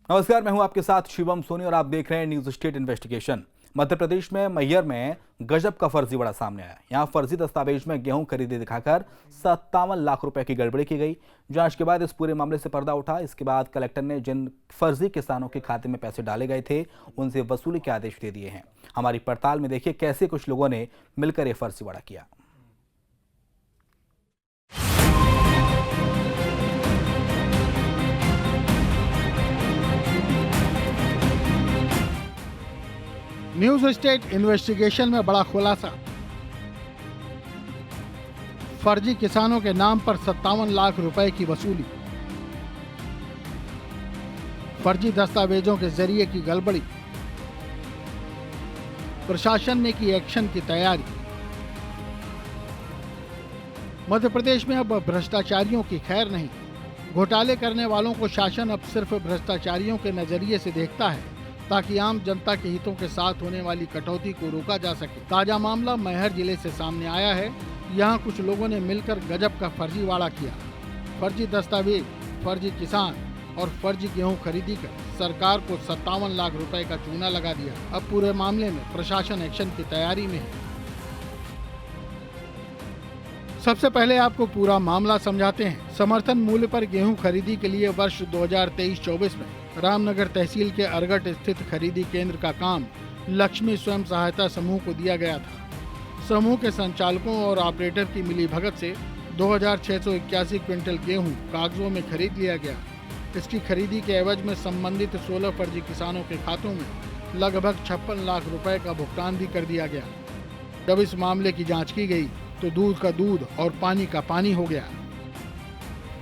नमस्कार, मैं हूं आपके साथ शिवम सोनी और आप देख रहे हैं news state investigation. Madhya Pradesh में मैहर में गजब का फर्जीवाड़ा सामने आया। यहां फर्जी दस्तावेज में गेहूं खरीदी दिखाकर 57 लाख रुपए की गड़बड़ी की गई। जांच के बाद इस पूरे मामले से पर्दा उठा। इसके बाद कलेक्टर ने जिन फर्जी किसानों के खाते में पैसे डाले गए थे उनसे वसूली के आदेश दे दिए हैं। हमारी पड़ताल में देखिए कैसे कुछ लोगों ने मिलकर यह फर्जीवाड़ा किया। न्यूज स्टेट इन्वेस्टिगेशन में बड़ा खुलासा। फर्जी किसानों के नाम पर 57 लाख रुपए की वसूली। फर्जी दस्तावेजों के जरिए की गड़बड़ी। प्रशासन ने की एक्शन की तैयारी। मध्य प्रदेश में अब भ्रष्टाचारियों की खैर नहीं। घोटाले करने वालों को शासन अब सिर्फ भ्रष्टाचारियों के नजरिए से देखता है ताकि आम जनता के हितों के साथ होने वाली कटौती को रोका जा सके। ताजा मामला मैहर जिले से सामने आया है। यहाँ कुछ लोगों ने मिलकर गजब का फर्जीवाड़ा किया। फर्जी दस्तावेज, फर्जी किसान और फर्जी गेहूं खरीदी कर सरकार को 57 लाख रुपए का चूना लगा दिया। अब पूरे मामले में प्रशासन एक्शन की तैयारी में है। सबसे पहले आपको पूरा मामला समझाते हैं। समर्थन मूल्य पर गेहूं खरीदी के लिए वर्ष 2023-24 में रामनगर तहसील के अरगट स्थित खरीदी केंद्र का काम लक्ष्मी स्वयं सहायता समूह को दिया गया था। समूह के संचालकों और ऑपरेटर की मिलीभगत से 2681 क्विंटल गेहूं कागजों में खरीद लिया गया। इसकी खरीदी के एवज में संबंधित 16 फर्जी किसानों के खातों में लगभग 56 लाख रुपए का भुगतान भी कर दिया गया। जब इस मामले की जांच की गई तो दूध का दूध और पानी का पानी हो गया।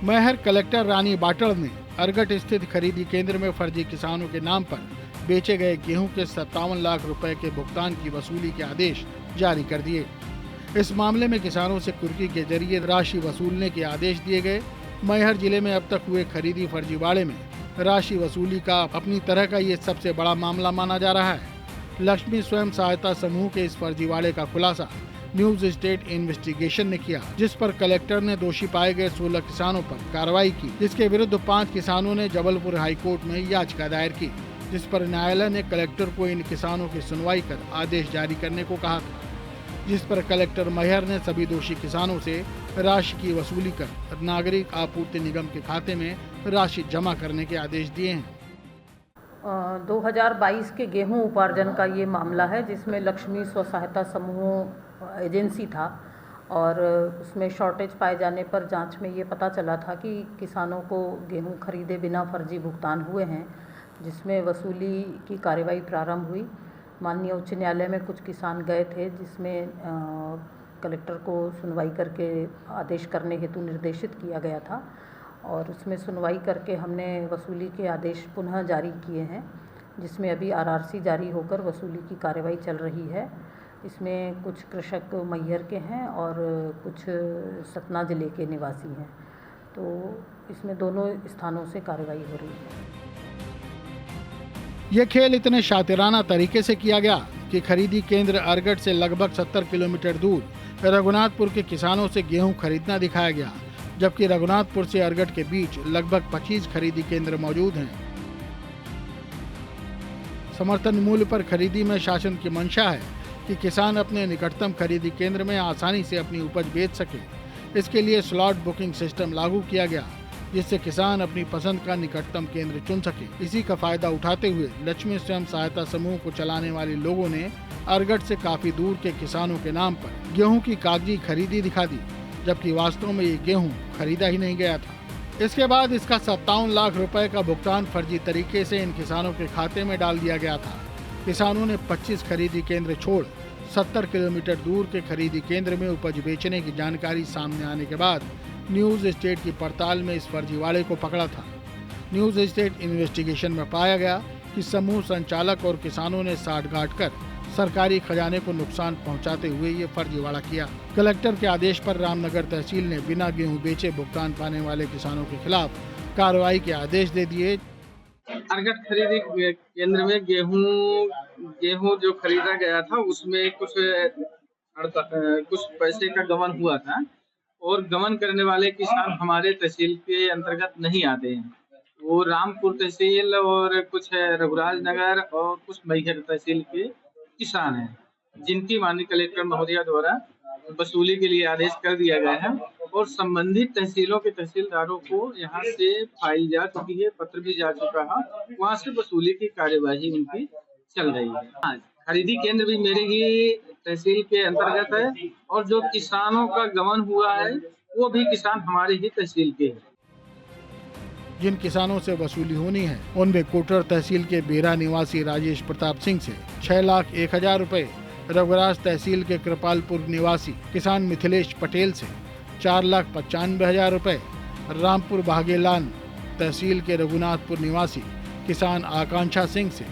मैहर कलेक्टर रानी बाटड़ ने अरगट स्थित खरीदी केंद्र में फर्जी किसानों के नाम पर बेचे गए गेहूं के 57 लाख रुपए के भुगतान की वसूली के आदेश जारी कर दिए। इस मामले में किसानों से कुर्की के जरिए राशि वसूलने के आदेश दिए गए। मैहर जिले में अब तक हुए खरीदी फर्जीवाड़े में राशि वसूली का अपनी तरह का ये सबसे बड़ा मामला माना जा रहा है। लक्ष्मी स्वयं सहायता समूह के इस फर्जीवाड़े का खुलासा न्यूज स्टेट इन्वेस्टिगेशन ने किया, जिस पर कलेक्टर ने दोषी पाए गए 16 किसानों पर कार्रवाई की, जिसके विरुद्ध 5 किसानों ने जबलपुर हाईकोर्ट में याचिका दायर की, जिस पर न्यायालय ने कलेक्टर को इन किसानों की सुनवाई कर आदेश जारी करने को कहा था, जिस पर कलेक्टर मैहर ने सभी दोषी किसानों से राशि की वसूली कर नागरिक आपूर्ति निगम के खाते में राशि जमा करने के आदेश दिए हैं। 2022 के गेहूं उपार्जन का ये मामला है, जिसमें लक्ष्मी स्व सहायता समूह एजेंसी था और उसमें शॉर्टेज पाए जाने पर जांच में ये पता चला था कि किसानों को गेहूं खरीदे बिना फर्जी भुगतान हुए हैं, जिसमें वसूली की कार्रवाई प्रारंभ हुई। माननीय उच्च न्यायालय में कुछ किसान गए थे, जिसमें कलेक्टर को सुनवाई करके आदेश करने हेतु निर्देशित किया गया था और उसमें सुनवाई करके हमने वसूली के आदेश पुनः जारी किए हैं, जिसमें अभी आरआरसी जारी होकर वसूली की कार्रवाई चल रही है। इसमें कुछ कृषक मैहर के हैं और कुछ सतना जिले के निवासी हैं, तो इसमें दोनों स्थानों से कार्रवाई हो रही है। ये खेल इतने शातिराना तरीके से किया गया कि खरीदी केंद्र अरगट से लगभग 70 किलोमीटर दूर रघुनाथपुर के किसानों से गेहूं खरीदना दिखाया गया, जबकि रघुनाथपुर से अरगट के बीच लगभग 25 खरीदी केंद्र मौजूद हैं। समर्थन मूल्य पर खरीदी में शासन की मंशा है कि किसान अपने निकटतम खरीदी केंद्र में आसानी से अपनी उपज बेच सके। इसके लिए स्लॉट बुकिंग सिस्टम लागू किया गया, जिससे किसान अपनी पसंद का निकटतम केंद्र चुन सके। इसी का फायदा उठाते हुए लक्ष्मी स्वयं सहायता समूह को चलाने वाले लोगों ने अरगट से काफी दूर के किसानों के नाम पर गेहूं की कागजी खरीदी दिखा दी, जबकि वास्तव में ये गेहूं खरीदा ही नहीं गया था। इसके बाद इसका 57 लाख रुपए का भुगतान फर्जी तरीके से इन किसानों के खाते में डाल दिया गया था। किसानों ने 25 खरीदी केंद्र छोड़ 70 किलोमीटर दूर के खरीदी केंद्र में उपज बेचने की जानकारी सामने आने के बाद न्यूज स्टेट की पड़ताल में इस फर्जीवाड़े को पकड़ा था। न्यूज स्टेट इन्वेस्टिगेशन में पाया गया कि समूह संचालक और किसानों ने साठगांठ कर सरकारी खजाने को नुकसान पहुंचाते हुए ये फर्जीवाड़ा किया। कलेक्टर के आदेश पर रामनगर तहसील ने बिना गेहूं बेचे भुगतान पाने वाले किसानों के खिलाफ कार्रवाई के आदेश दे दिए। अरगट खरीदी केंद्र में गेहूं जो खरीदा गया था उसमें कुछ पैसे का गबन हुआ था और गबन करने वाले किसान हमारे तहसील के अंतर्गत नहीं आते हैं। वो रामपुर तहसील और कुछ रघुराज नगर और कुछ मैहर तहसील के किसान हैं, जिनकी माननीय कलेक्टर महोदया द्वारा वसूली के लिए आदेश कर दिया गया है और संबंधित तहसीलों के तहसीलदारों को यहाँ से फाइल जा चुकी है, पत्र भी जा चुका है, वहाँ से वसूली की कार्यवाही उनकी चल रही है। हाँ, खरीदी केंद्र भी मेरे ही तहसील के अंतर्गत है और जो किसानों का गमन हुआ है वो भी किसान हमारे ही तहसील के हैं। जिन किसानों से वसूली होनी है उनमें कोटर तहसील के बेरा निवासी राजेश प्रताप सिंह से 6,01,000 रुपए, रघुराज तहसील के कृपालपुर निवासी किसान मिथिलेश पटेल से 4,95,000 रुपए, रामपुर भागेलान तहसील के रघुनाथपुर निवासी किसान आकांक्षा सिंह से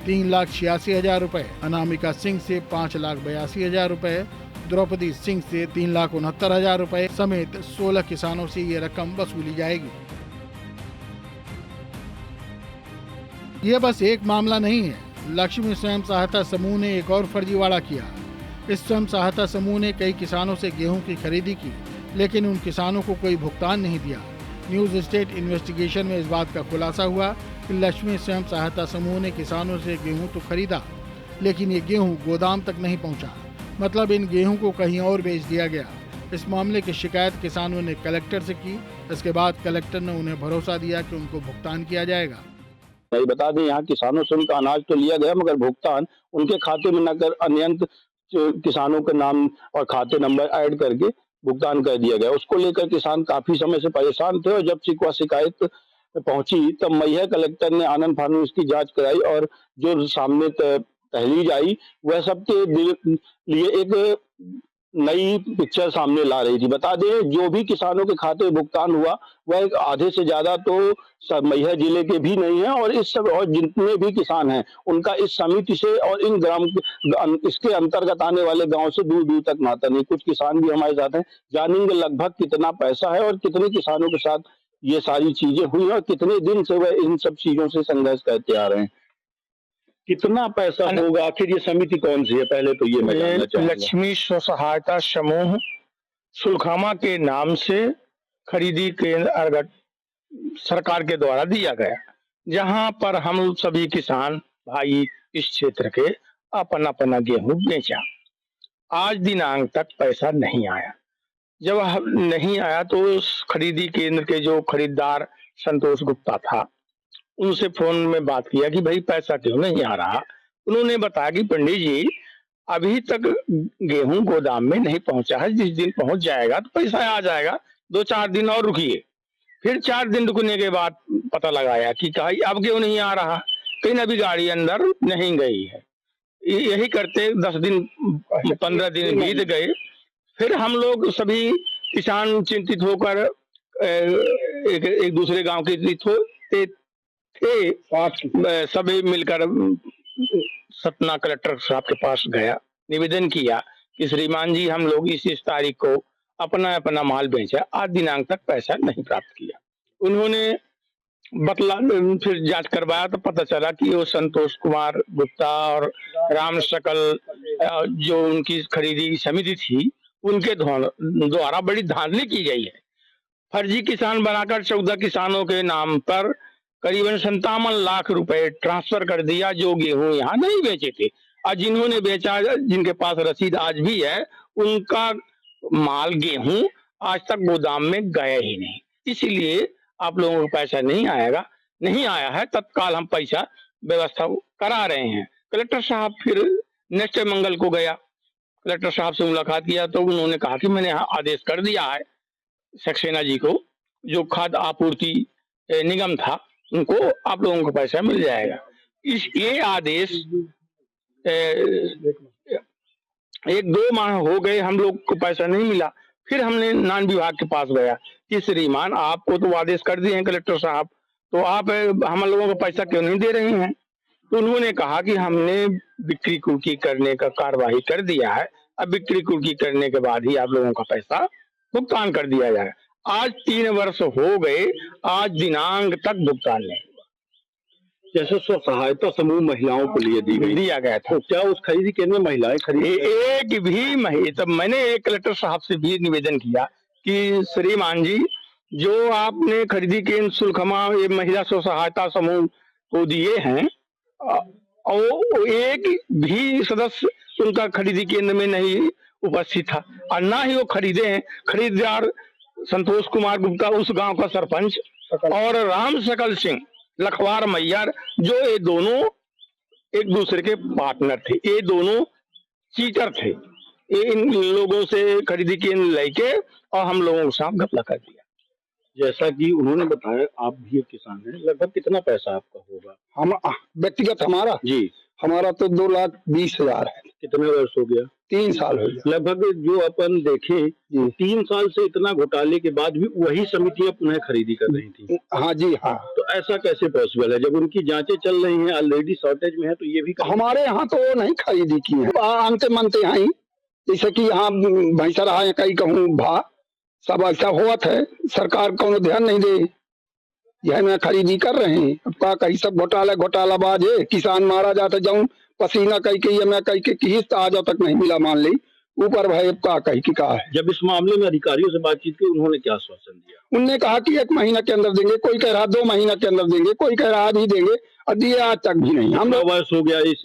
3,86,000 रुपए, अनामिका सिंह से 5,82,000 रुपए, द्रौपदी सिंह से 3,69,000 रुपए समेत 16 किसानों से ये रकम वसूली जाएगी। ये बस एक मामला नहीं है। लक्ष्मी स्वयं सहायता समूह ने एक और फर्जीवाड़ा किया। इस स्वयं सहायता समूह ने कई किसानों से गेहूं की खरीदी की, लेकिन उन किसानों को कोई भुगतान नहीं दिया। न्यूज स्टेट इन्वेस्टिगेशन में इस बात का खुलासा हुआ कि लक्ष्मी स्वयं सहायता समूह ने किसानों से गेहूं तो खरीदा, लेकिन ये गेहूं गोदाम तक नहीं पहुंचा। मतलब इन गेहूं को कहीं और बेच दिया गया। इस मामले की शिकायत किसानों ने कलेक्टर से की। इसके बाद कलेक्टर ने उन्हें भरोसा दिया कि उनको भुगतान किया जाएगा। भाई बता दें, यहाँ किसानों से उनका अनाज तो लिया गया, मगर भुगतान उनके खाते में न कर अनंत किसानों के नाम और खाते नंबर ऐड करके भुगतान कर दिया गया। उसको लेकर किसान काफी समय से परेशान थे और जब शिकायत पहुंची तब मैहर कलेक्टर ने आनन फानन इसकी जांच कराई और जो सामने तहरीर आई वह सबके लिए एक नई पिक्चर सामने ला रही थी। बता दें, जो भी किसानों के खाते में भुगतान हुआ वह आधे से ज्यादा तो मैहर जिले के भी नहीं है और इस सब और जितने भी किसान हैं उनका इस समिति से और इन ग्राम इसके अंतर्गत आने वाले गांव से दूर दूर तक नाता नहीं। कुछ किसान भी हमारे साथ हैं, जानेंगे लगभग कितना पैसा है और कितने किसानों के साथ ये सारी चीजें हुई हैं और कितने दिन से वह इन सब चीजों से संघर्ष करते आ रहे हैं। कितना पैसा होगा, आखिर ये समिति कौन सी है, पहले तो ये मैं जानना चाहूंगा। लक्ष्मी स्व सहायता समूह सुलखामा के नाम से खरीदी केंद्र अर्गट सरकार के द्वारा दिया गया, जहां पर हम सभी किसान भाई इस क्षेत्र के अपना अपना गेहूं बेचा। आज दिनांक तक पैसा नहीं आया। जब नहीं आया तो खरीदी केंद्र के जो खरीदार संतोष गुप्ता था उनसे फोन में बात किया कि भाई पैसा क्यों नहीं आ रहा। उन्होंने बताया कि पंडित जी अभी तक गेहूं गोदाम में नहीं पहुंचा है, जिस दिन पहुंच जाएगा तो पैसा आ जाएगा, 2-4 दिन और रुकिए। फिर 4 दिन रुकने के बाद पता लगाया कि कहीं अब क्यों नहीं आ रहा, कहीं अभी गाड़ी अंदर नहीं गई है। यही करते 10 दिन 15 दिन बीत गए। फिर हम लोग सभी किसान चिंतित होकर एक दूसरे गांव के सभी मिलकर सतना कलेक्टर साहब के पास गया, निवेदन किया कि श्रीमान जी हम लोग इस तारीख को अपना अपना माल बेचा, आज दिनांक तक पैसा नहीं प्राप्त किया। उन्होंने बतला, फिर जांच करवाया तो पता चला कि वो संतोष कुमार गुप्ता और राम शकल जो उनकी खरीदी समिति थी उनके द्वारा बड़ी धांधली की गई है। फर्जी किसान बनाकर 14 किसानों के नाम पर करीबन 57 लाख रुपए ट्रांसफर कर दिया, जो गेहूं यहाँ नहीं बेचे थे। और जिन्होंने बेचा, जिनके पास रसीद आज भी है, उनका माल गेहूं आज तक गोदाम में गया ही नहीं। इसीलिए आप लोगों को पैसा नहीं आया है। तत्काल हम पैसा व्यवस्था करा रहे हैं। कलेक्टर साहब फिर नेक्स्ट मंगल को गया, कलेक्टर साहब से मुलाकात किया तो उन्होंने कहा कि मैंने आदेश कर दिया है सक्सेना जी को, जो खाद्य आपूर्ति निगम था, उनको आप लोगों को पैसा मिल जाएगा। ये आदेश 1-2 माह हो गए, हम लोग को पैसा नहीं मिला। फिर हमने नान विभाग के पास गया कि श्रीमान आपको तो आदेश कर दिए हैं कलेक्टर साहब, तो आप हम लोगों को पैसा क्यों नहीं दे रहे हैं। तो उन्होंने कहा कि हमने बिक्री कुर्की करने का कार्यवाही कर दिया है, अब बिक्री कुर्की करने के बाद ही आप लोगों का पैसा भुगतान कर दिया जाएगा। आज 3 वर्ष हो गए, आज दिनांक तक भुगतान नहीं हुआ। जैसे स्व सहायता समूह महिलाओं को लिए दिया गया था, तो क्या उस खरीदी केंद्र में महिलाएं खरीदी? एक भी तब मैंने एक कलेक्टर साहब से भी निवेदन किया कि श्रीमान जी जो आपने खरीदी केंद्र शुल्कमा ये महिला स्व सहायता समूह को दिए हैं, और एक भी सदस्य उनका खरीदी केंद्र में नहीं उपस्थित था, और ना ही वो खरीदे हैं। खरीदार संतोष कुमार गुप्ता, उस गांव का सरपंच, और राम सकल सिंह लखवार मैयर, जो ये दोनों एक दूसरे के पार्टनर थे, ये दोनों चीटर थे। ये इन लोगों से खरीदी केंद्र लेके और हम लोगों के साथ घपला कर दिया। जैसा कि उन्होंने बताया, आप भी एक किसान हैं, लगभग कितना पैसा आपका होगा? हम व्यक्तिगत हमारा तो 2,20,000 है। कितने वर्ष हो गया? 3 साल हो गया। लगभग जो अपन देखे 3 साल से इतना घोटाले के बाद भी वही समितियां पुनः खरीदी कर रही थी। हाँ जी, हाँ। तो ऐसा कैसे पॉसिबल है जब उनकी जांचें चल रही हैं, ऑलरेडी शॉर्टेज में है, तो ये भी हमारे यहाँ तो वो नहीं खरीदी की है, अंते मनते यहाँ ही, जैसे कि यहाँ भैंसरा है, कहीं कहूँ भा सब ऐसा होत है, सरकार को ध्यान नहीं दे, यह में खरीदी कर रहे हैं। अब का कहीं सब घोटाला बाज है, किसान मारा जाता जाऊं पसीना कहीं के ये मैं कहीं के किस्त आज तक नहीं मिला, मान ली ऊपर भाई का कहीं की कहा है। जब इस मामले में अधिकारियों से बातचीत की, उन्होंने क्या आश्वासन दिया? उनने कहा कि 1 महीना के अंदर देंगे, कोई कह रहा 2 महीना के अंदर देंगे, कोई कह रहा आज ही देंगे, और दिए आज तक भी नहीं। हम लोग वर्ष हो गया इस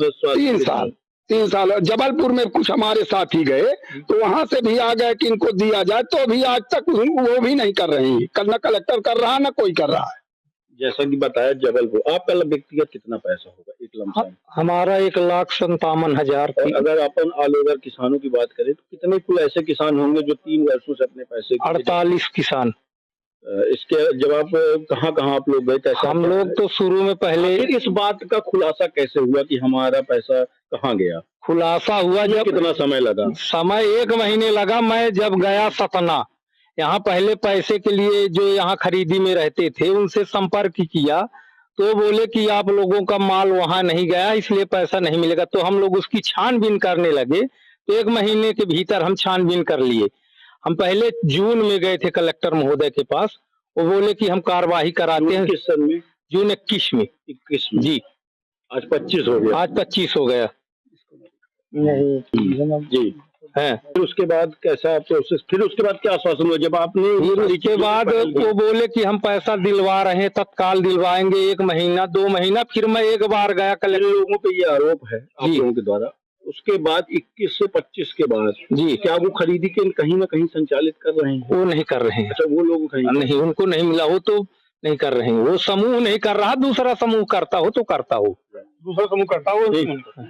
3 साल जबलपुर में कुछ हमारे साथी गए तो वहां से भी आ गए कि इनको दिया जाए, तो भी आज तक वो भी नहीं कर रहे हैं। न कलेक्टर कर रहा, न कोई कर रहा है। जैसा कि बताया जबलपुर, आपका व्यक्तिगत कितना पैसा होगा एक लमसम? हमारा 1,57,000। अगर अपन ऑल ओवर किसानों की बात करें तो कितने कुल ऐसे किसान होंगे जो 3 वर्षों से अपने पैसे? 48 किसान। इसके जवाब कहाँ आप लोग गए? कैसे? हम लोग तो शुरू में पहले इस बात का खुलासा कैसे हुआ कि हमारा पैसा कहाँ गया? खुलासा हुआ जब कितना समय लगा? समय 1 महीने लगा। मैं जब गया सतना, यहाँ पहले पैसे के लिए जो यहाँ खरीदी में रहते थे उनसे संपर्क किया, तो बोले कि आप लोगों का माल वहां नहीं गया, इसलिए पैसा नहीं मिलेगा। तो हम लोग उसकी छानबीन करने लगे, तो 1 महीने के भीतर हम छानबीन कर लिए। हम पहले जून में गए थे कलेक्टर महोदय के पास, वो बोले कि हम कार्यवाही कराते हैं। किस सन में? जून 21 में। 21 में जी। आज 25 हो गया। आज 25 हो गया। नहीं जी है। फिर उसके बाद कैसा प्रोसेस? फिर उसके बाद क्या आश्वासन हुआ जब आपने? उसके बाद वो बोले कि हम पैसा दिलवा रहे हैं, तत्काल दिलवाएंगे, 1 महीना 2 महीना। फिर मैं एक बार गया कलेक्टर। लोगों पे ये आरोप है आप लोगों के द्वारा, उसके बाद 21 से 25 के बाद जी, क्या वो खरीदी के कहीं ना कहीं संचालित कर रहे हैं? वो नहीं कर रहे हैं। अच्छा, वो लोग कहीं नहीं, उनको नहीं मिला, वो तो नहीं कर रहे हैं। वो समूह नहीं कर रहा, दूसरा समूह करता हो तो करता हो, दूसरा समूह करता हो।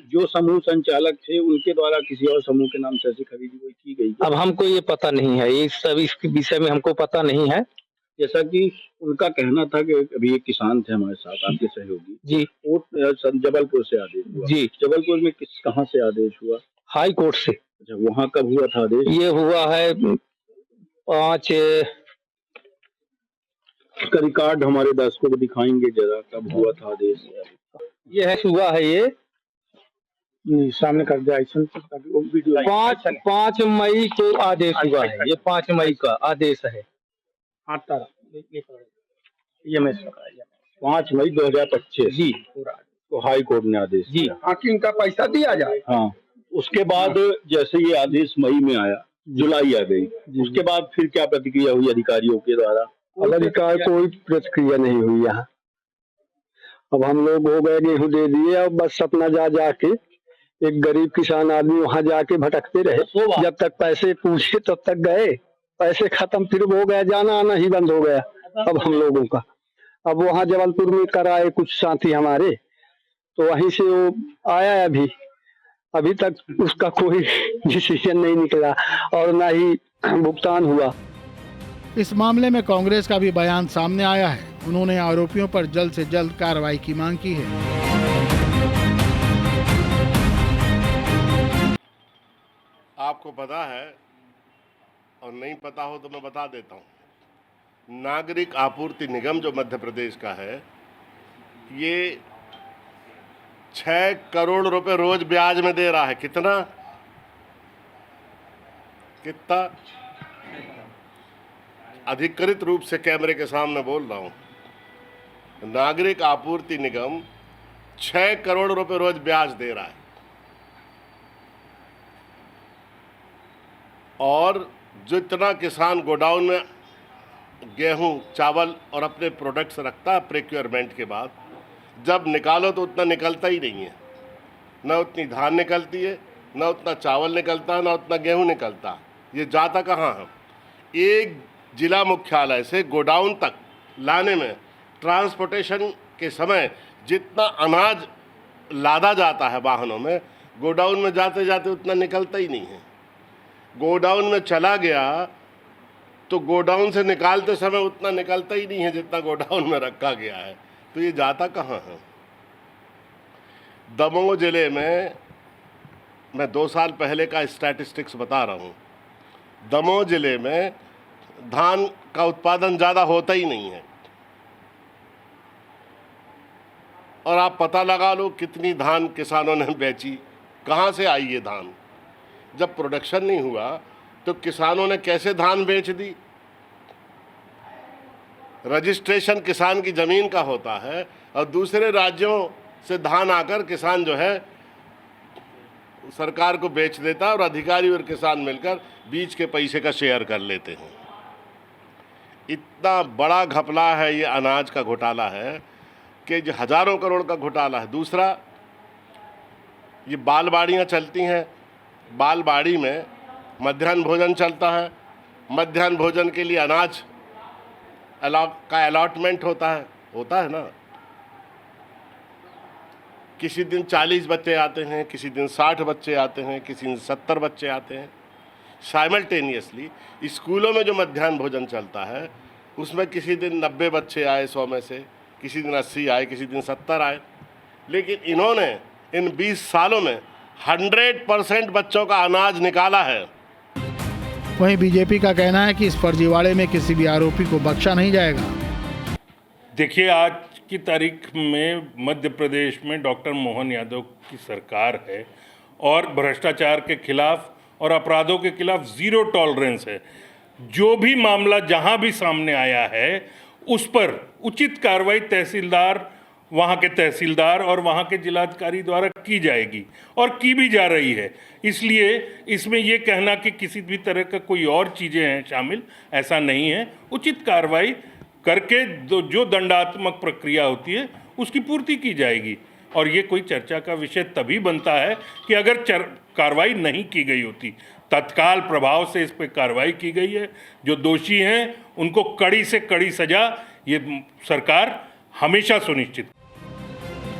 जो समूह संचालक थे उनके द्वारा किसी और समूह के नाम से ऐसी खरीदी कोई की गई? अब हमको ये पता नहीं है, ये सब इसके विषय में हमको पता नहीं है। जैसा कि उनका कहना था कि अभी एक किसान थे हमारे साथ, आपके सहयोगी जी, वो जबलपुर से आदेश हुआ। जी, जबलपुर में कहाँ से आदेश हुआ? हाई कोर्ट से। अच्छा, वहाँ कब हुआ था आदेश? ये हुआ है 5 इसका रिकॉर्ड हमारे दर्शकों को दिखाएंगे जरा, कब हुआ था आदेश? ये है, हुआ है ये सामने कर दिया 5 मई को आदेश हुआ है। ये 5 मई का आदेश है। 5 मई 2025 जी, तो हाई कोर्ट ने आदेश जी, कि इनका पैसा दिया जाए। हाँ, उसके बाद जैसे ये आदेश मई में आया, जुलाई आ गई, उसके बाद फिर क्या प्रतिक्रिया हुई अधिकारियों के द्वारा? अधिकार कोई प्रतिक्रिया नहीं हुई यहाँ। अब हम लोग हो गए, गेहूं दे दिए, अब बस अपना जा के एक गरीब किसान आदमी वहां जाके भटकते रहे, जब तक पैसे पूछे तब तक गए, पैसे खत्म, फिर हो गया, जाना आना ही बंद हो गया अब हम लोगों का। अब वहां जबलपुर में कराए कुछ साथी हमारे, तो वहीं से वो आया, अभी तक उसका कोई डिसीजन नहीं निकला और ना ही भुगतान हुआ। इस मामले में कांग्रेस का भी बयान सामने आया है। उन्होंने आरोपियों पर जल्द से जल्द कार्रवाई की मांग की है। आपको पता है और नहीं पता हो तो मैं बता देता हूँ, नागरिक आपूर्ति निगम जो मध्य प्रदेश का है, ये 6 करोड़ रुपए रोज ब्याज में दे रहा है। कितना अधिकृत रूप से कैमरे के सामने बोल रहा हूँ, नागरिक आपूर्ति निगम 6 करोड़ रुपए रोज ब्याज दे रहा है। और जितना किसान गोडाउन में गेहूं, चावल और अपने प्रोडक्ट्स रखता है प्रिक्योरमेंट के बाद, जब निकालो तो उतना निकलता ही नहीं है। न उतनी धान निकलती है, न उतना चावल निकलता है, न उतना गेहूं निकलता। ये जाता कहाँ है? एक जिला मुख्यालय से गोडाउन तक लाने में ट्रांसपोर्टेशन के समय जितना अनाज लादा जाता है वाहनों में, गोडाउन में जाते जाते उतना निकलता ही नहीं है। गोडाउन में चला गया तो गोडाउन से निकालते समय उतना निकलता ही नहीं है जितना गोडाउन में रखा गया है। तो ये जाता कहाँ है? दमोह जिले में मैं 2 साल पहले का स्टैटिस्टिक्स बता रहा हूँ। दमोह जिले में धान का उत्पादन ज़्यादा होता ही नहीं है, और आप पता लगा लो कितनी धान किसानों ने बेची, कहाँ से आई ये धान। जब प्रोडक्शन नहीं हुआ तो किसानों ने कैसे धान बेच दी? रजिस्ट्रेशन किसान की ज़मीन का होता है और दूसरे राज्यों से धान आकर किसान जो है सरकार को बेच देता है, और अधिकारी और किसान मिलकर बीज के पैसे का शेयर कर लेते हैं। इतना बड़ा घपला है ये, अनाज का घोटाला है कि जो हज़ारों करोड़ का घोटाला है। दूसरा, ये बालबाड़ियाँ चलती हैं, बालबाड़ी में मध्याह्न भोजन चलता है। मध्याह्न भोजन के लिए अनाज का अलॉटमेंट होता है ना। किसी दिन 40 बच्चे आते हैं, किसी दिन 60 बच्चे आते हैं, किसी दिन 70 बच्चे आते हैं। साइमल्टेनियसली स्कूलों में जो मध्याह्न भोजन चलता है उसमें किसी दिन 90 बच्चे आए 100 में से, किसी दिन 80 आए, किसी दिन 70 आए। लेकिन इन्होंने इन 20 सालों में 100% बच्चों का अनाज निकाला है। वहीं बीजेपी का कहना है कि इस फर्जीवाड़े में किसी भी आरोपी को बख्शा नहीं जाएगा। देखिए, आज की तारीख में मध्य प्रदेश में डॉक्टर मोहन यादव की सरकार है और भ्रष्टाचार के खिलाफ और अपराधों के खिलाफ ज़ीरो टॉलरेंस है। जो भी मामला जहां भी सामने आया है उस पर उचित कार्रवाई तहसीलदार, वहां के तहसीलदार और वहां के जिलाधिकारी द्वारा की जाएगी और की भी जा रही है। इसलिए इसमें यह कहना कि किसी भी तरह का कोई और चीज़ें हैं शामिल, ऐसा नहीं है। उचित कार्रवाई करके जो दंडात्मक प्रक्रिया होती है उसकी पूर्ति की जाएगी। और ये कोई चर्चा का विषय तभी बनता है कि अगर कार्रवाई नहीं की गई होती। तत्काल प्रभाव से इस पर कार्रवाई की गई है। जो दोषी हैं उनको कड़ी से कड़ी सजा ये सरकार हमेशा सुनिश्चित।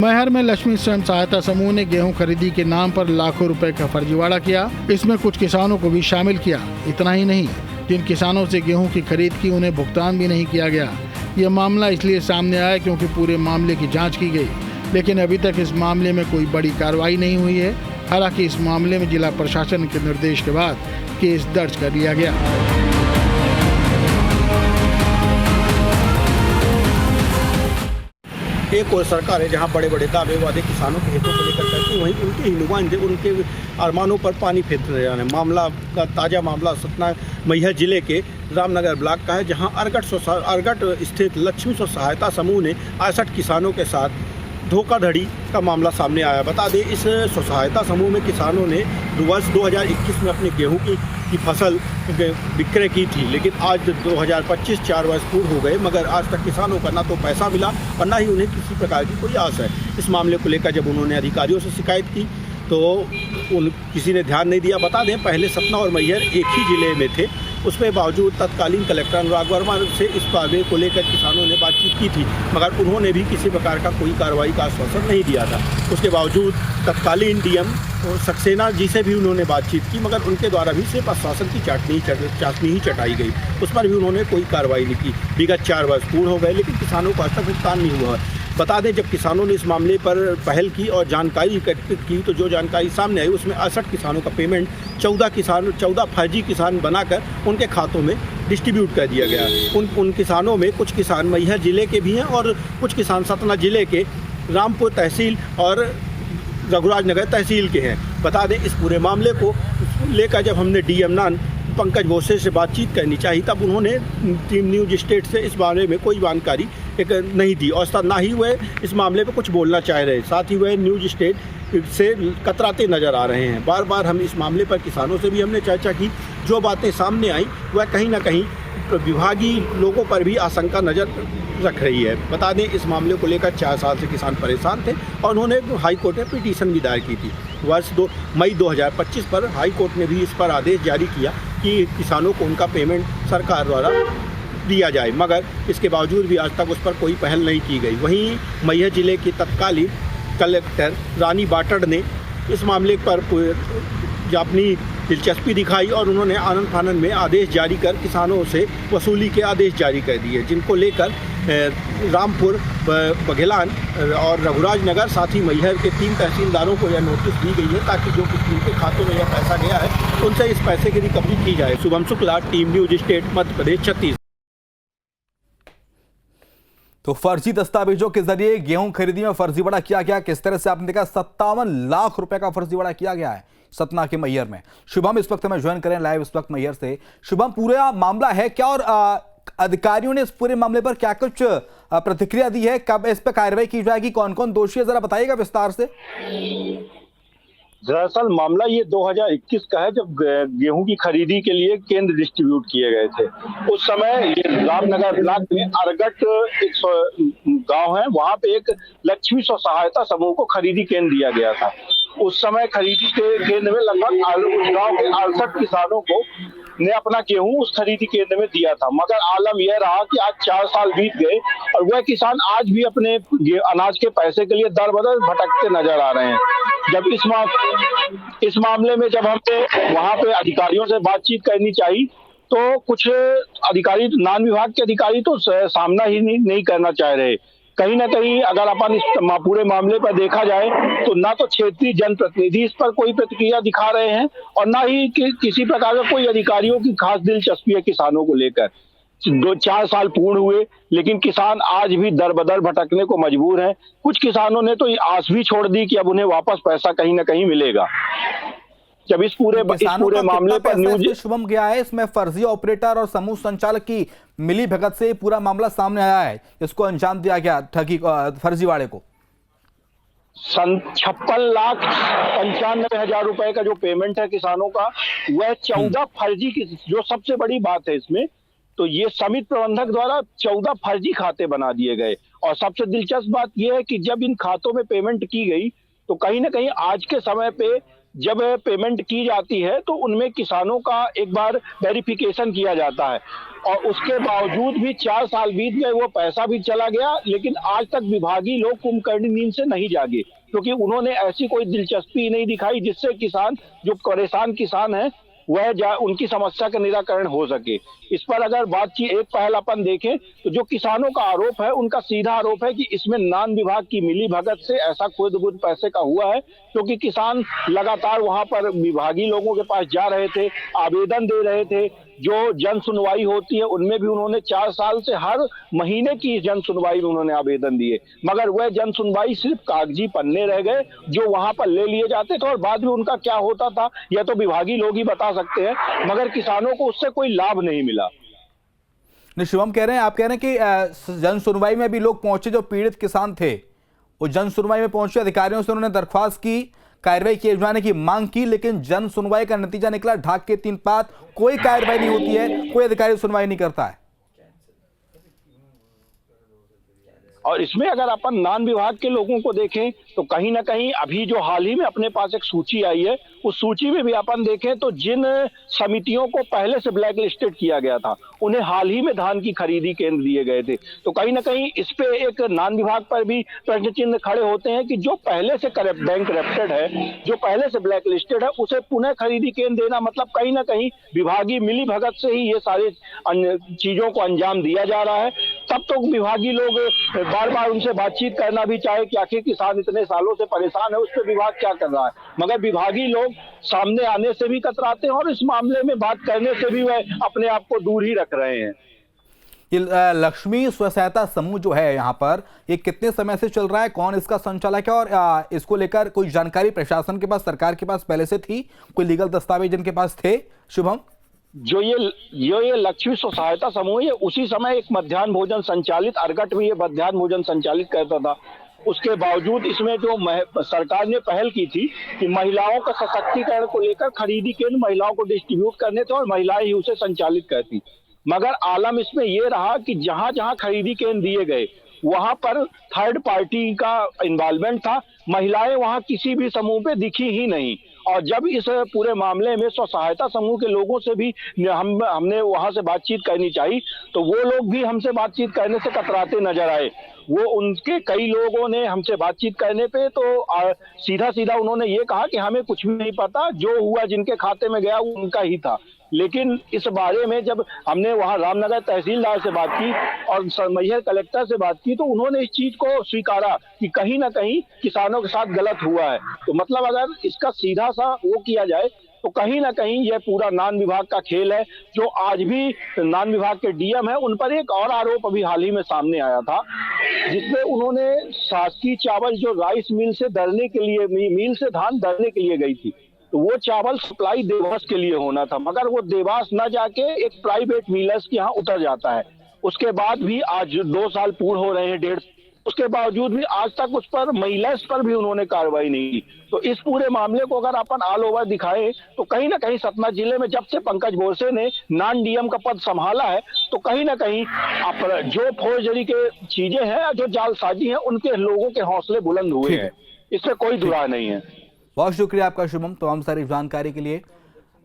मैहर में लक्ष्मी स्वयं सहायता समूह ने गेहूं खरीदी के नाम पर लाखों रुपए का फर्जीवाड़ा किया। इसमें कुछ किसानों को भी शामिल किया। इतना ही नहीं, जिन किसानों से गेहूं की खरीद की उन्हें भुगतान भी नहीं किया गया। यह मामला इसलिए सामने आया क्योंकि पूरे मामले की जांच की गई, लेकिन अभी तक इस मामले में कोई बड़ी कार्रवाई नहीं हुई है। हालांकि इस मामले में जिला प्रशासन के निर्देश के बाद केस दर्ज कर लिया गया। एक और सरकार है जहां बड़े बड़े दावे वादे किसानों के हितों को लेकर करती, वहीं उनके ही नुमाइंदे उनके अरमानों पर पानी फेरते रहे हैं। मामला का ताज़ा मामला सतना मैहर जिले के रामनगर ब्लॉक का है, जहां अरगट स्थित लक्ष्मी स्व सहायता समूह ने 68 किसानों के साथ धोखाधड़ी का मामला सामने आया। बता दें, इस स्व सहायता समूह में किसानों ने वर्ष 2021 में अपने गेहूं की फसल विक्रय की थी, लेकिन आज 2025 4 वर्ष पूर्ण हो गए, मगर आज तक किसानों का ना तो पैसा मिला और ना ही उन्हें किसी प्रकार की कोई आस है। इस मामले को लेकर जब उन्होंने अधिकारियों से शिकायत की तो किसी ने ध्यान नहीं दिया। बता दें, पहले सतना और मैहर एक ही जिले में थे, उसके बावजूद तत्कालीन कलेक्टर अनुराग वर्मा से इस मामले को लेकर किसानों ने बातचीत की थी, मगर उन्होंने भी किसी प्रकार का कोई कार्रवाई का आश्वासन नहीं दिया था। उसके बावजूद तत्कालीन डीएम और सक्सेना जी से भी उन्होंने बातचीत की, मगर उनके द्वारा भी सिर्फ आश्वासन की चाशनी ही चटाई गई। उस पर भी उन्होंने कोई कार्रवाई नहीं की। विगत 4 वर्ष पूर्ण हो गए, लेकिन किसानों को आज तक भुगतान नहीं हुआ। बता दें, जब किसानों ने इस मामले पर पहल की और जानकारी एकत्रित की तो जो जानकारी सामने आई उसमें 68 किसानों का पेमेंट 14 फर्जी किसान बनाकर उनके खातों में डिस्ट्रीब्यूट कर दिया गया। उन किसानों में कुछ किसान मैहर जिले के भी हैं और कुछ किसान सतना जिले के रामपुर तहसील और रघुराज नगर तहसील के हैं। बता दें, इस पूरे मामले को लेकर जब हमने डीएम पंकज भोसले से बातचीत करनी चाहिए, तब उन्होंने टीम न्यूज स्टेट से इस बारे में कोई जानकारी नहीं दी और ना ही वह इस मामले पर कुछ बोलना चाह रहे। साथ ही वह न्यूज स्टेट से कतराते नजर आ रहे हैं। बार बार हम इस मामले पर किसानों से भी हमने चर्चा की। जो बातें सामने आई वह कहीं ना कहीं विभागीय लोगों पर भी आशंका नजर रख रही है। बता दें, इस मामले को लेकर 4 साल से किसान परेशान थे और उन्होंने हाई कोर्ट में पिटीशन भी दायर की थी। वर्ष मई 2025 पर हाई कोर्ट ने भी इस पर आदेश जारी किया कि किसानों को उनका पेमेंट सरकार द्वारा दिया जाए, मगर इसके बावजूद भी आज तक उस पर कोई पहल नहीं की गई। वहीं मैहर जिले की तत्कालीन कलेक्टर रानी बाटड़ ने इस मामले पर अपनी दिलचस्पी दिखाई और उन्होंने आनन फानन में आदेश जारी कर किसानों से वसूली के आदेश जारी कर दिए, जिनको लेकर रामपुर, बघेलान और रघुराज नगर साथ ही मैहर के 3 तहसीलदारों को यह नोटिस दी गई है ताकि जो जिनके खातों में यह पैसा गया है उनसे इस पैसे की रिकवरी की जाए। Shubham Shukla, team news state, Madhya Pradesh, Chhattisgarh. तो फर्जी दस्तावेजों के जरिए गेहूं खरीदी में फर्जीवाड़ा किया गया। किस तरह से आपने देखा, 57 लाख रुपए का फर्जीवाड़ा किया गया है सतना के मैहर में। शुभम इस वक्त हमें ज्वाइन करें लाइव इस वक्त मैहर से। शुभम, पूरा मामला है क्या और अधिकारियों ने इस पूरे मामले पर क्या कुछ प्रतिक्रिया दी है, कब इस पर कार्रवाई की जाएगी, कौन कौन दोषी है, जरा बताइएगा विस्तार से। दरअसल मामला ये 2021 का है, जब गेहूं की खरीदी के लिए केंद्र डिस्ट्रीब्यूट किए गए थे। उस समय ये रामनगर ब्लॉक में अरगट एक गांव है, वहां पे एक लक्ष्मी स्व सहायता समूह को खरीदी केंद्र दिया गया था। उस समय खरीदी के केंद्र में लगभग उस गांव के 68 किसानों को ने अपना गेहूं उस खरीदी केंद्र में दिया था, मगर आलम यह रहा कि आज 4 साल बीत गए और वह किसान आज भी अपने अनाज के पैसे के लिए दर बदर भटकते नजर आ रहे हैं। जब इस मामले में जब हमने वहां पे अधिकारियों से बातचीत करनी चाहिए तो कुछ अधिकारी, नान विभाग के अधिकारी तो सामना ही नहीं करना चाह रहे। कहीं ना कहीं अगर अपन इस पूरे मामले पर देखा जाए तो ना तो क्षेत्रीय जनप्रतिनिधि इस पर कोई प्रतिक्रिया दिखा रहे हैं और ना ही किसी प्रकार का कोई अधिकारियों की खास दिलचस्पी है किसानों को लेकर। 2-4 साल पूर्ण हुए लेकिन किसान आज भी दर बदर भटकने को मजबूर हैं। कुछ किसानों ने तो आस भी छोड़ दी कि अब उन्हें वापस पैसा कहीं ना कहीं मिलेगा। जब इस पूरे मामले पर न्यूज शुभम गया है, इसमें फर्जी ऑपरेटर और समूह संचालक की मिली भगत से पूरा मामला सामने आया है, इसको अंजाम दिया गया ठगी फर्जीवाड़े को। 56,95,000 रुपए का जो पेमेंट है किसानों का, वह 14 फर्जी की, जो सबसे बड़ी बात है इसमें, तो ये समिति प्रबंधक द्वारा 14 फर्जी खाते बना दिए गए। और सबसे दिलचस्प बात यह है कि जब इन खातों में पेमेंट की गई तो कहीं ना कहीं आज के समय पे जब पेमेंट की जाती है तो उनमें किसानों का एक बार वेरिफिकेशन किया जाता है और उसके बावजूद भी 4 साल बीत गए, वो पैसा भी चला गया, लेकिन आज तक विभागीय लोग कुंभकर्णी नींद से नहीं जागे, क्योंकि उन्होंने ऐसी कोई दिलचस्पी नहीं दिखाई जिससे किसान, जो परेशान किसान है, वह उनकी समस्या का निराकरण हो सके। इस पर अगर बातचीत एक पहल अपन देखें तो जो किसानों का आरोप है, उनका सीधा आरोप है कि इसमें नान विभाग की मिली भगत से ऐसा खुद बुद पैसे का हुआ है, क्योंकि किसान लगातार वहां पर विभागीय लोगों के पास जा रहे थे, आवेदन दे रहे थे। जो जन सुनवाई होती है उनमें भी उन्होंने 4 साल से हर महीने की जन सुनवाई में उन्होंने आवेदन दिए, मगर वह जन सुनवाई सिर्फ कागजी पन्ने रह गए जो वहां पर ले लिए जाते थे और बाद में उनका क्या होता था यह तो विभागीय लोग ही बता सकते हैं, मगर किसानों को उससे कोई लाभ नहीं मिला। शिवम कह रहे हैं, आप कह रहे हैं कि जन सुनवाई में भी लोग पहुंचे जो पीड़ित किसान थे, वो जन सुनवाई में पहुंचे, अधिकारियों से उन्होंने दरख्वास्त की, कार्रवाई किए जाने की मांग की, लेकिन जन सुनवाई का नतीजा निकला ढाक के 3 पात, कोई कार्रवाई नहीं होती है, कोई अधिकारी सुनवाई नहीं करता है। और इसमें अगर अपन नान विभाग के लोगों को देखें तो कहीं ना कहीं अभी जो हाल ही में अपने पास एक सूची आई है, उस सूची में भी अपन देखें तो जिन समितियों को पहले से ब्लैक लिस्टेड किया गया था उन्हें हाल ही में धान की खरीदी केंद्र दिए गए थे। तो कहीं ना कहीं इस पे एक नान विभाग पर भी प्रश्न चिन्ह खड़े होते हैं कि जो पहले से बैंक करप्टेड है, जो पहले से ब्लैक लिस्टेड है, उसे पुनः खरीदी केंद्र देना मतलब कहीं ना कहीं विभागीय मिली भगत से ही ये सारी चीजों को अंजाम दिया जा रहा है। तब तो विभागीय लोग बार बार उनसे बातचीत करना भी चाहे कि आखिर किसान इतने सालों से परेशान है, उस पर विभाग क्या कर रहा है, मगर विभागीय लोग सामने आने से भी कतराते हैं और इस मामले में बात करने से भी वह अपने आप को दूर ही रख रहे हैं। ये लक्ष्मी स्व सहायता समूह जो है यहाँ पर, ये कितने समय से चल रहा है, कौन इसका संचालक है और इसको लेकर कोई जानकारी प्रशासन के पास, सरकार के पास पहले से थी, कोई लीगल दस्तावेज इनके पास थे? शुभम, जो ये लक्ष्मी स्व सहायता समूह है, उसी समय एक मध्याह्न भोजन संचालित, अरगट में ये मध्याह्न भोजन संचालित करता था। उसके बावजूद इसमें जो सरकार ने पहल की थी कि महिलाओं का सशक्तिकरण को लेकर खरीदी केंद्र महिलाओं को डिस्ट्रीब्यूट करने थे और महिलाएं ही उसे संचालित करती। मगर आलम इसमें ये रहा कि जहां जहां खरीदी केंद्र दिए गए वहां पर थर्ड पार्टी का इन्वॉल्वमेंट था। महिलाएं वहां किसी भी समूह पे दिखी ही नहीं। और जब इस पूरे मामले में स्व सहायता समूह के लोगों से भी हमने वहां से बातचीत करनी चाहिए, तो वो लोग भी हमसे बातचीत करने से कतराते नजर आए। वो उनके कई लोगों ने हमसे बातचीत करने पे तो सीधा सीधा उन्होंने ये कहा कि हमें कुछ भी नहीं पता, जो हुआ जिनके खाते में गया वो उनका ही था। लेकिन इस बारे में जब हमने वहां रामनगर तहसीलदार से बात की और मैहर कलेक्टर से बात की, तो उन्होंने इस चीज को स्वीकारा कि कहीं ना कहीं किसानों के साथ गलत हुआ है। तो मतलब अगर इसका सीधा सा वो किया जाए तो कहीं ना कहीं यह पूरा नान विभाग का खेल है। जो आज भी नान विभाग के डीएम है, उन पर एक और आरोप अभी हाल ही में सामने आया था, जिसमें उन्होंने शासकीय चावल जो राइस मिल से दरने के लिए, मिल से धान दरने के लिए गई थी, तो वो चावल सप्लाई देवास के लिए होना था, मगर वो देवास न जाके एक प्राइवेट मिलर्स के यहाँ उतर जाता है। उसके बाद भी आज 2 साल पूर्ण हो रहे हैं, 1.5, उसके बावजूद भी आज तक उस पर महिलाएं पर भी उन्होंने कार्रवाई नहीं की। तो इस पूरे मामले को अगर अपन ऑल ओवर दिखाएं तो कहीं ना कहीं सतना जिले में जब से पंकज बोरसे ने नॉन डीएम का पद संभाला है, तो कहीं ना कहीं जो फौजदारी के चीजें हैं, जो जालसाजी है, उनके लोगों के हौसले बुलंद हुए हैं। इसमें कोई दुराय नहीं है। बहुत शुक्रिया आपका शुभम, तमाम सारी जानकारी के लिए।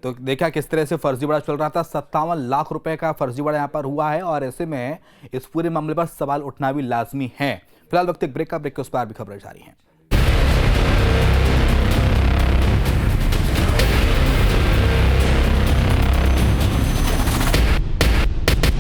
तो देखा किस तरह से फर्जीवाड़ा चल रहा था। 57 लाख रुपए का फर्जीवाड़ा यहाँ पर हुआ है और ऐसे में इस पूरे मामले पर सवाल उठना भी लाजमी है। फिलहाल वक्त एक ब्रेक का, ब्रेक के उस पर भी खबरें जारी हैं।